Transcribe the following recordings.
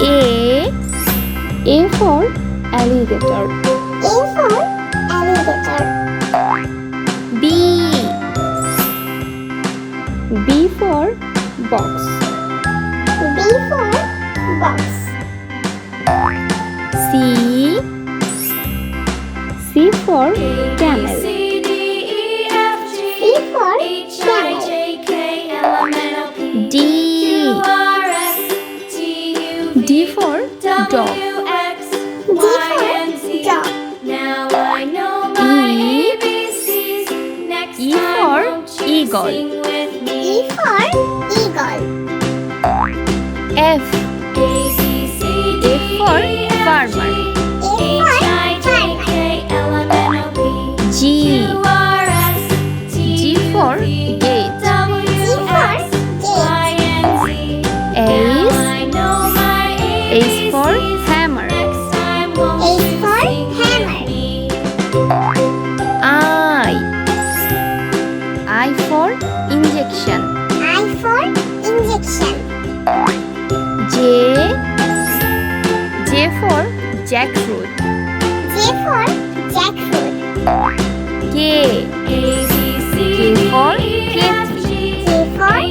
A for alligator. A for alligator. B for box. B for box. C for camel. C for camel. D for dog. D for dog. E for eagle. E for eagle. F for farmer. A for farmer. G for gate. G for gate. H for hammer. A for hammer. I for injection. I for injection. J for jackfruit. J for jackfruit. K for catfish. K for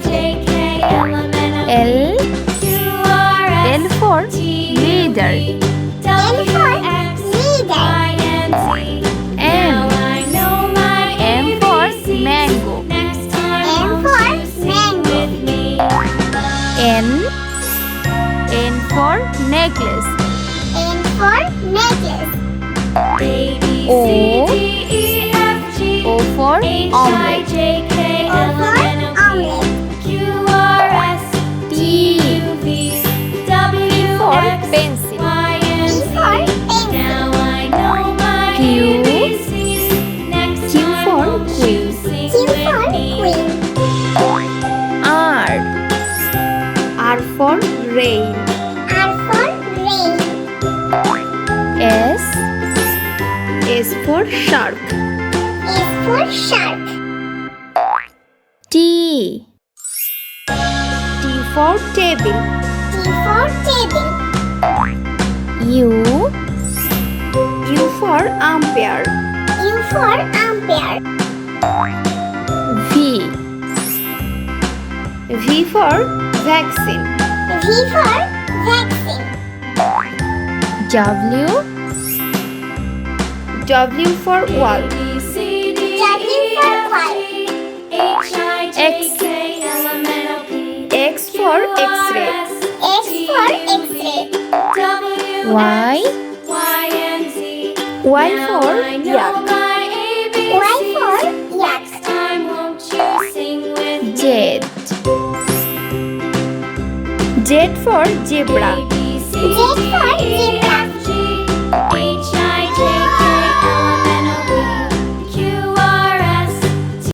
catfish. L for leader. L for leader. M for mango. M for mango. N for necklace. N for necklace. O for omelette. O for omelette. T for pencil. P for pencil. Q for queen. Q for queen. R for rain. R for rain. S for shark. S for shark. T for table. T for table. U for umpire. U for umpire. V for vaccine. V for vaccine. W for wall. W for wall. X for x-ray. X for X-ray. Y for yak. Y for yak. Z Z for zebra. for